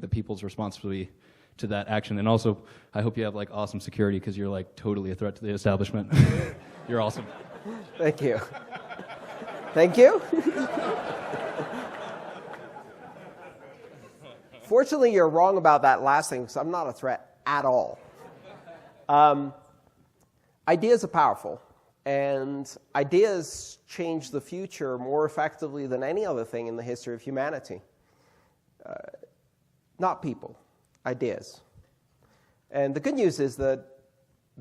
people's responsibility to that action. And also, I hope you have like awesome security because you're like totally a threat to the establishment. You're awesome. Thank you. Thank you. Fortunately, you're wrong about that last thing because I'm not a threat at all. Ideas are powerful, and ideas change the future more effectively than any other thing in the history of humanity. Not people, ideas. And the good news is that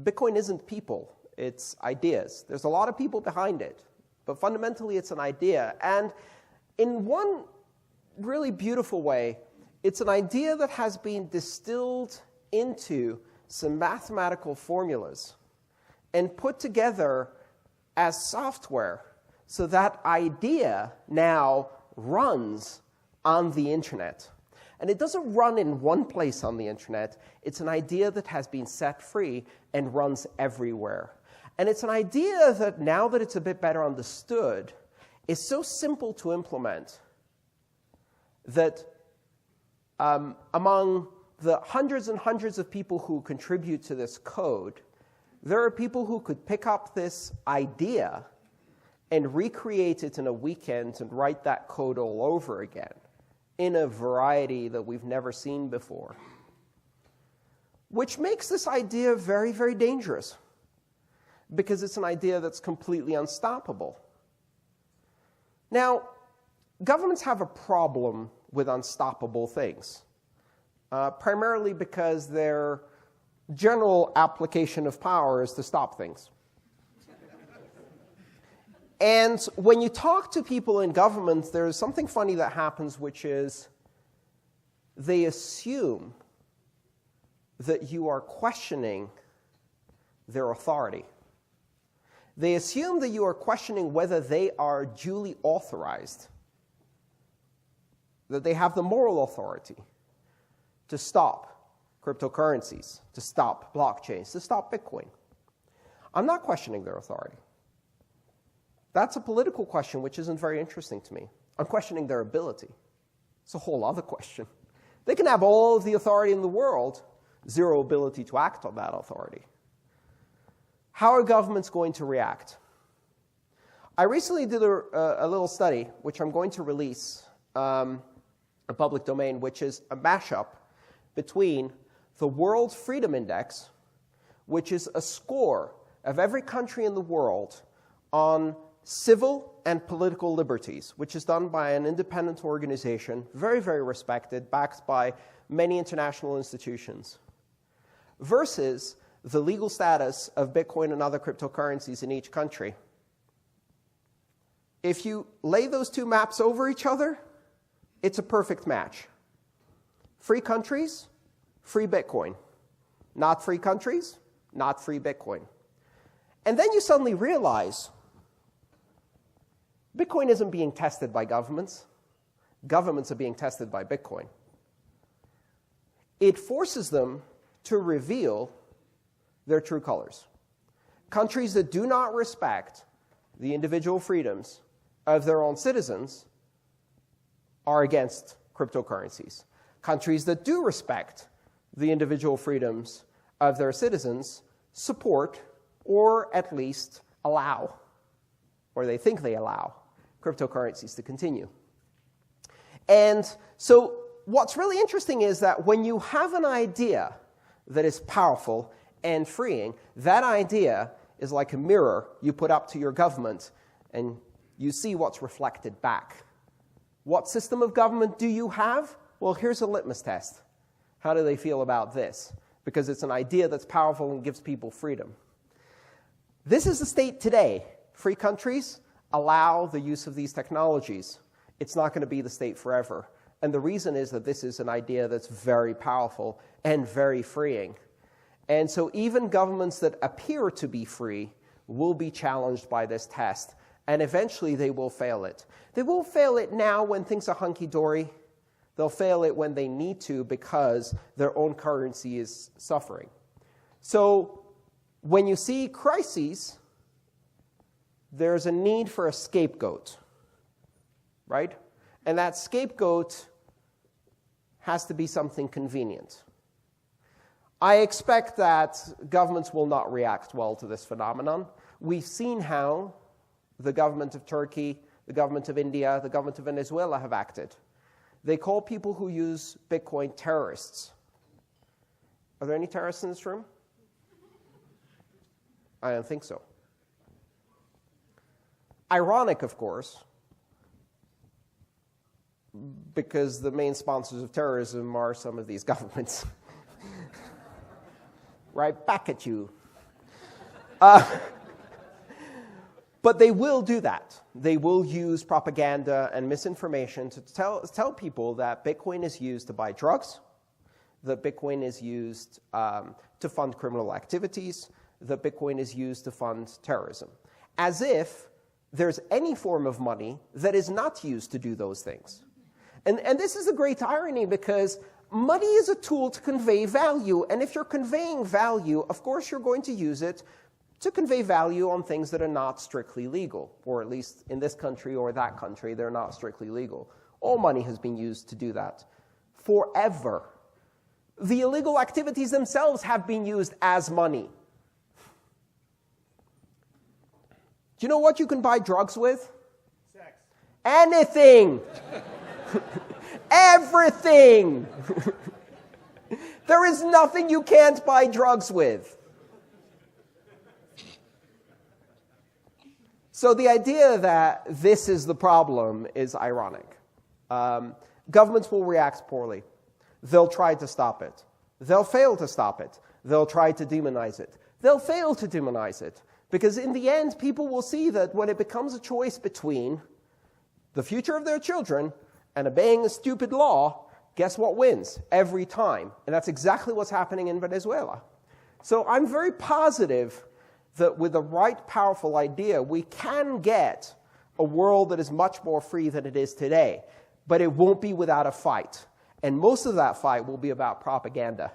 Bitcoin isn't people, it's ideas. There's a lot of people behind it, but fundamentally it's an idea. And in one really beautiful way, it's an idea that has been distilled into some mathematical formulas and put together as software so that idea now runs on the internet. And it doesn't run in one place on the internet. It's an idea that has been set free and runs everywhere. And it's an idea that, now that it's a bit better understood, is so simple to implement that among the hundreds and hundreds of people who contribute to this code, there are people who could pick up this idea and recreate it in a weekend and write that code all over again in a variety that we've never seen before, which makes this idea very, very dangerous because it's an idea that's completely unstoppable. Now, governments have a problem with unstoppable things, primarily because their general application of power is to stop things. And when you talk to people in government, there's something funny that happens, which is they assume that you are questioning their authority. They assume that you are questioning whether they are duly authorized, that they have the moral authority to stop cryptocurrencies, to stop blockchains, to stop Bitcoin. I'm not questioning their authority. That's a political question which isn't very interesting to me. I'm questioning their ability. It's a whole other question. They can have all of the authority in the world, zero ability to act on that authority. How are governments going to react? I recently did a little study, which I'm going to release, a public domain, which is a mashup between the World Freedom Index, which is a score of every country in the world on civil and political liberties, which is done by an independent organization, very, very respected, backed by many international institutions, versus the legal status of Bitcoin and other cryptocurrencies in each country. If you lay those two maps over each other, it's a perfect match. Free countries, free Bitcoin. Not free countries, not free Bitcoin. And then you suddenly realize Bitcoin isn't being tested by governments. Governments are being tested by Bitcoin. It forces them to reveal their true colors. Countries that do not respect the individual freedoms of their own citizens are against cryptocurrencies. Countries that do respect the individual freedoms of their citizens support, or at least allow, or they think they allow, cryptocurrencies to continue. And so what's really interesting is that when you have an idea that is powerful and freeing, that idea is like a mirror you put up to your government, and you see what's reflected back. What system of government do you have? Well, here's a litmus test. How do they feel about this? Because it's an idea that's powerful and gives people freedom. This is the state today. Free countries allow the use of these technologies. It's not going to be the state forever. And the reason is that this is an idea that's very powerful and very freeing. And so even governments that appear to be free will be challenged by this test. And eventually they will fail it. They won't fail it now when things are hunky-dory. They'll fail it when they need to because their own currency is suffering. So when you see crises, there's a need for a scapegoat, right? And that scapegoat has to be something convenient. I expect that governments will not react well to this phenomenon. We've seen how the government of Turkey, the government of India, the government of Venezuela have acted. They call people who use Bitcoin terrorists. Are there any terrorists in this room? I don't think so. Ironic, of course, because the main sponsors of terrorism are some of these governments. Right back at you. But they will do that. They will use propaganda and misinformation to tell people that Bitcoin is used to buy drugs, that Bitcoin is used to fund criminal activities, that Bitcoin is used to fund terrorism, as if there's any form of money that is not used to do those things. And this is a great irony, because money is a tool to convey value, and if you're conveying value, of course you're going to use it to convey value on things that are not strictly legal, or at least in this country or that country, they're not strictly legal. All money has been used to do that forever. The illegal activities themselves have been used as money. Do you know what you can buy drugs with? Sex. Anything. Everything. There is nothing you can't buy drugs with. So the idea that this is the problem is ironic. Governments will react poorly. They'll try to stop it. They'll fail to stop it. They'll try to demonize it. They'll fail to demonize it. Because in the end, people will see that when it becomes a choice between the future of their children and obeying a stupid law, guess what wins? Every time. And that's exactly what's happening in Venezuela. So I'm very positive that with the right powerful idea, we can get a world that is much more free than it is today. But it won't be without a fight. And most of that fight will be about propaganda.